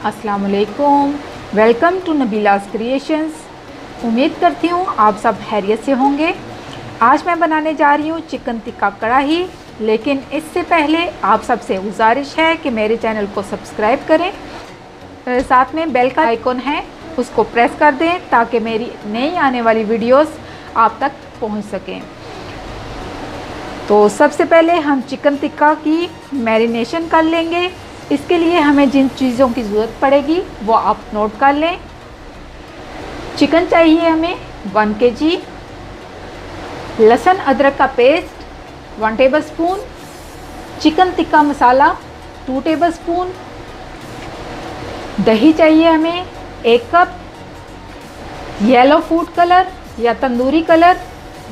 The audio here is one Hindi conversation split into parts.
अस्सलाम वालेकुम। Welcome to Nabila's creations. उम्मीद करती हूँ आप सब खैरियत से होंगे। आज मैं बनाने जा रही हूँ चिकन टिक्का कढ़ाई, लेकिन इससे पहले आप सबसे गुजारिश है कि मेरे चैनल को सब्सक्राइब करें, साथ में बेल का आइकॉन है उसको प्रेस कर दें ताकि मेरी नई आने वाली वीडियोस आप तक पहुँच सकें। तो सबसे पहले हम चिकन टिक्का की मैरिनेशन कर लेंगे। इसके लिए हमें जिन चीज़ों की ज़रूरत पड़ेगी वो आप नोट कर लें। चिकन चाहिए हमें 1 kg, लहसुन अदरक का paste 1 tablespoon, chicken tikka masala 2 tablespoon, दही चाहिए हमें 1 कप, येलो फूड कलर या tandoori colour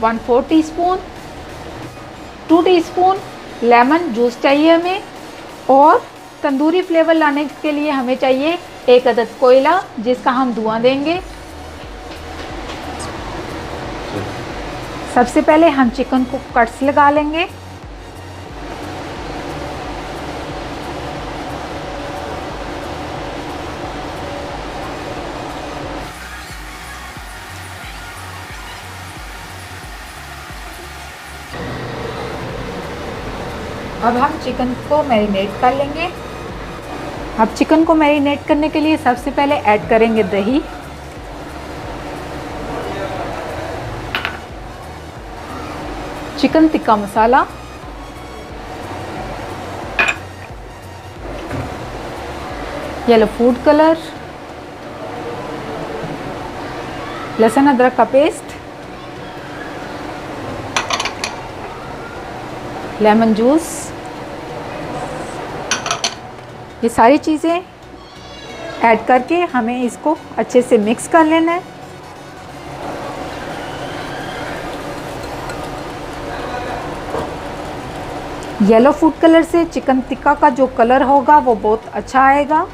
1/4 teaspoon, 2 teaspoon lemon juice चाहिए हमें, और तंदूरी फ्लेवर लाने के लिए हमें चाहिए 1 अदद कोयला जिसका हम धुआं देंगे। सबसे पहले हम चिकन को कट्स लगा लेंगे। अब हम चिकन को मैरिनेट कर लेंगे। अब चिकन को मैरिनेट करने के लिए सबसे पहले ऐड करेंगे दही, chicken tikka masala, yellow food colour, लहसुन अदरक का पेस्ट, लेमन जूस। ये सारी चीज़ें ऐड करके हमें इसको अच्छे से मिक्स कर लेना है। येलो फूड कलर से चिकन टिक्का का जो कलर होगा वो बहुत अच्छा आएगा।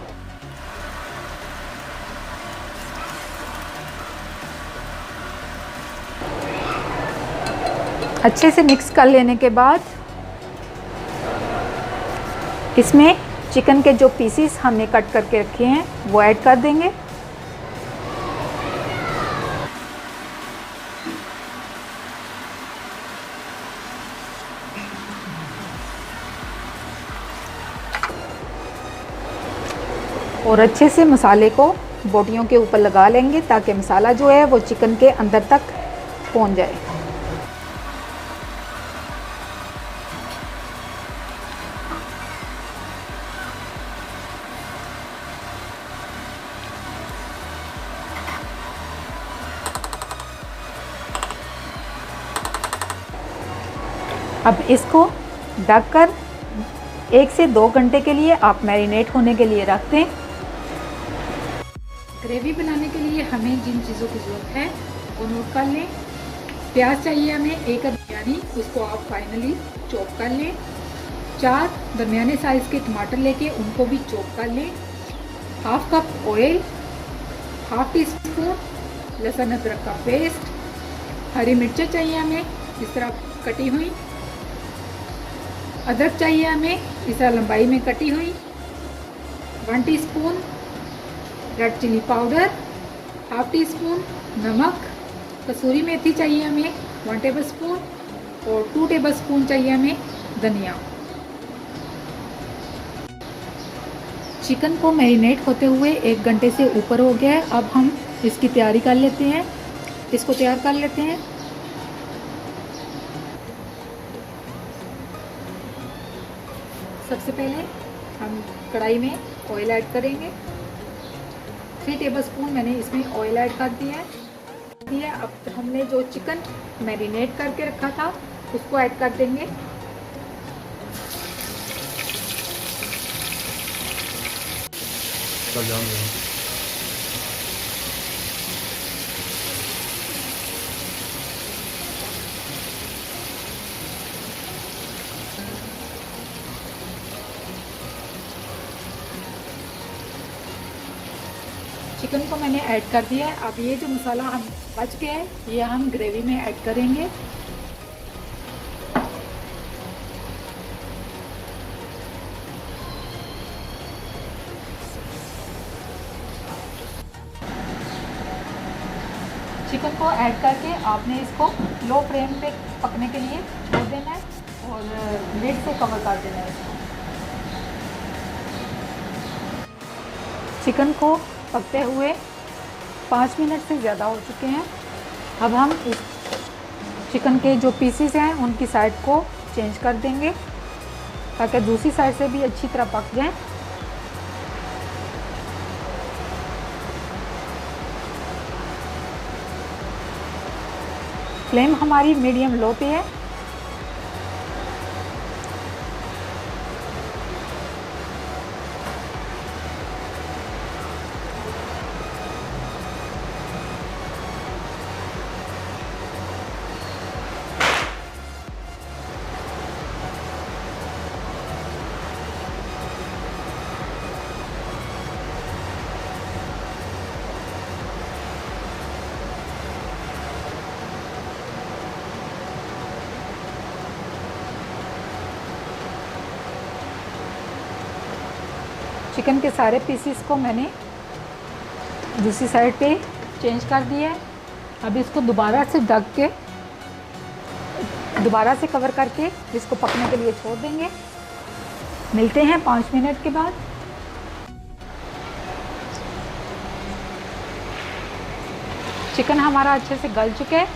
अच्छे से मिक्स कर लेने के बाद इसमें चिकन के जो पीसीस हमने कट करके रखे हैं वो ऐड कर देंगे। और अच्छे से मसाले को बोटियों के ऊपर लगा लेंगे ताकि मसाला जो है वो चिकन के अंदर तक पहुंच जाए। अब इसको ढककर 1 से 2 घंटे के लिए आप मैरिनेट होने के लिए रख दें। ग्रेवी बनाने के लिए हमें जिन चीज़ों की ज़रूरत है वो नोट कर लें। प्याज चाहिए हमें 1 दरमियानी, उसको आप फाइनली चॉप कर लें। 4 दरमियाने साइज़ के टमाटर लेके उनको भी चॉप कर लें। 1/2 कप ऑयल, 1/2 टीस्पून लहसुन अदरक का पेस्ट, हरी मिर्चें चाहिए हमें इस तरह कटी हुई, अदरक चाहिए हमें इस तरह लंबाई में कटी हुई, 1 teaspoon red chilli powder, 1/2 teaspoon नमक, कसूरी मेथी चाहिए हमें 1 टेबलस्पून, और 2 टेबलस्पून चाहिए हमें धनिया। चिकन को मैरिनेट होते हुए 1 घंटे से ऊपर हो गया है। अब हम इसकी तैयारी कर लेते हैं, इसको तैयार कर लेते हैं। सबसे पहले हम कढ़ाई में ऑयल ऐड करेंगे। 3 टेबलस्पून मैंने इसमें ऑयल ऐड कर दिया है। अब हमने जो चिकन मैरिनेट करके रखा था उसको ऐड कर देंगे। चिकन को मैंने ऐड कर दिया है। अब ये जो मसाला हम बच गया है ये हम ग्रेवी में ऐड करेंगे। चिकन को ऐड करके आपने इसको लो फ्लेम पे पकने के लिए छोड़ देना है और लिड से कवर कर देना है इसको। चिकन को पकते हुए 5 मिनट से ज़्यादा हो चुके हैं। अब हम इस चिकन के जो पीसीस हैं उनकी साइड को चेंज कर देंगे ताकि दूसरी साइड से भी अच्छी तरह पक जाएं। फ्लेम हमारी मीडियम लो पे है। चिकन के सारे पीसीस को मैंने दूसरी साइड पे चेंज कर दिया है। अब इसको दोबारा से ढक के दोबारा से कवर करके इसको पकने के लिए छोड़ देंगे। मिलते हैं 5 मिनट के बाद। चिकन हमारा अच्छे से गल चुके हैं।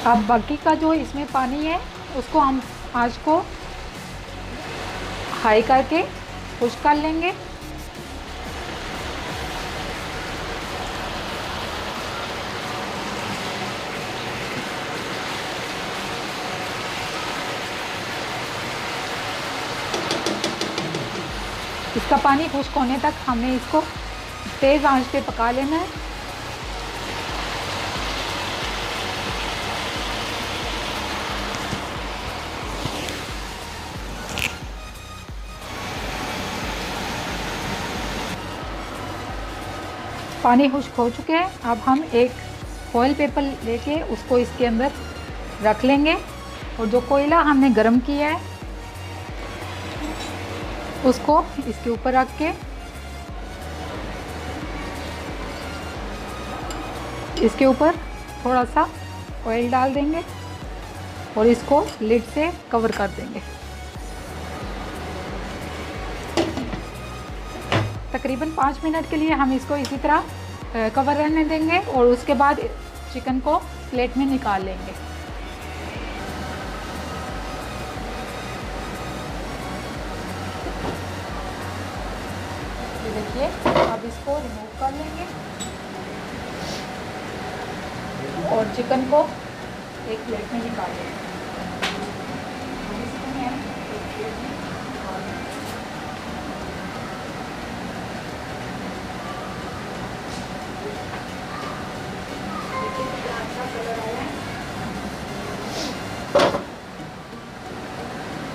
अब बाकी का जो इसमें पानी है उसको हम आंच को हाई करके खुश्क कर लेंगे। इसका पानी खुश्क होने तक हमें इसको तेज़ आंच पे पका लेना है। पानी खुश्क हो चुके हैं। अब हम एक फॉइल पेपर लेके उसको इसके अंदर रख लेंगे और जो कोयला हमने गरम किया है उसको इसके ऊपर रख के इसके ऊपर थोड़ा सा ऑयल डाल देंगे और इसको लिड से कवर कर देंगे। तकरीबन 5 मिनट के लिए हम इसको इसी तरह कवर रहने देंगे और उसके बाद चिकन को प्लेट में निकाल लेंगे। ये देखिए, अब इसको रिमूव कर लेंगे और चिकन को एक प्लेट में निकाल लेंगे।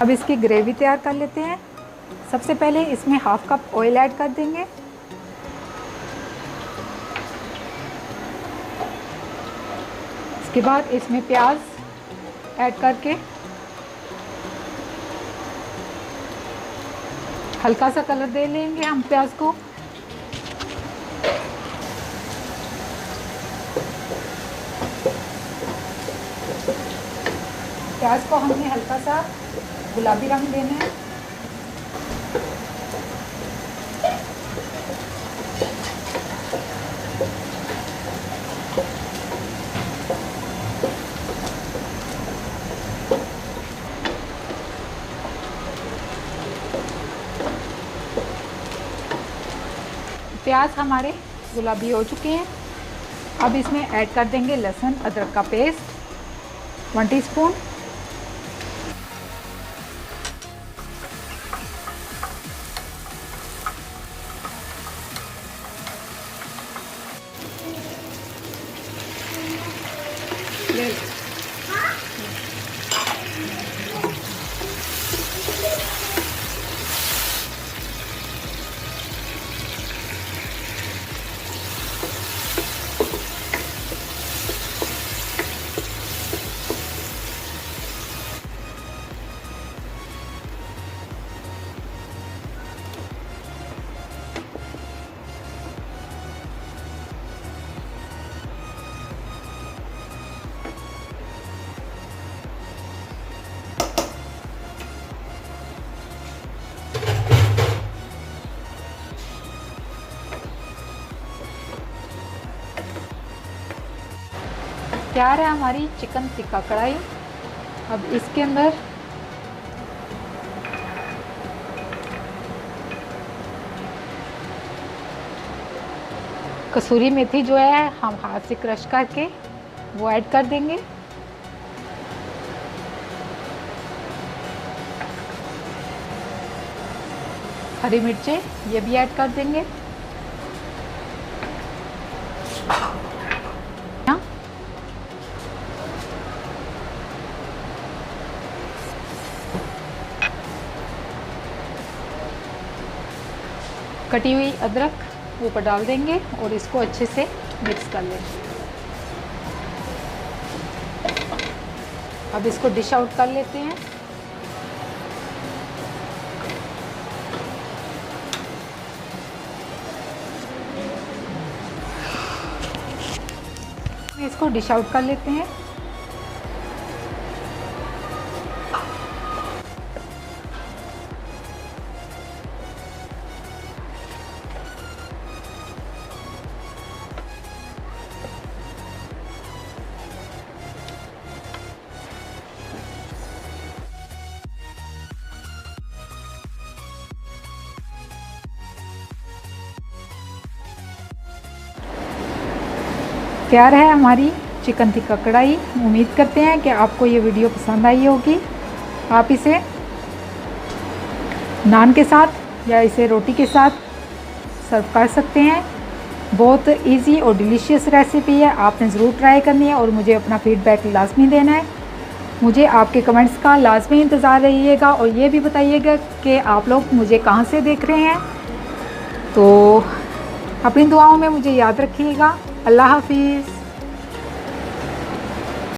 अब इसकी ग्रेवी तैयार कर लेते हैं। सबसे पहले इसमें हाफ कप ऑयल ऐड कर देंगे। इसके बाद इसमें प्याज ऐड करके हल्का सा कलर दे लेंगे हम प्याज को। प्याज को हमने हल्का सा गुलाबी रंग देना है। प्याज हमारे गुलाबी हो चुके हैं। अब इसमें ऐड कर देंगे लहसुन अदरक का पेस्ट 1 टीस्पून। तैयार है हमारी चिकन टिक्का कढ़ाई। अब इसके अंदर कसूरी मेथी जो है हम हाथ से क्रश करके वो ऐड कर देंगे। हरी मिर्चें ये भी ऐड कर देंगे। कटी हुई अदरक ऊपर डाल देंगे और इसको अच्छे से मिक्स कर लेंगे। अब इसको डिश आउट कर लेते हैं। इसको डिश आउट कर लेते हैं। तैयार है हमारी चिकन टिक्का कढ़ाई। उम्मीद करते हैं कि आपको ये वीडियो पसंद आई होगी। आप इसे नान के साथ या इसे रोटी के साथ सर्व कर सकते हैं। बहुत इजी और डिलीशियस रेसिपी है, आपने ज़रूर ट्राई करनी है और मुझे अपना फीडबैक लाजमी देना है। मुझे आपके कमेंट्स का लाजमी इंतज़ार रहिएगा और ये भी बताइएगा कि आप लोग मुझे कहाँ से देख रहे हैं। तो अपनी दुआओं में मुझे याद रखिएगा। अल्लाह हाफिज़।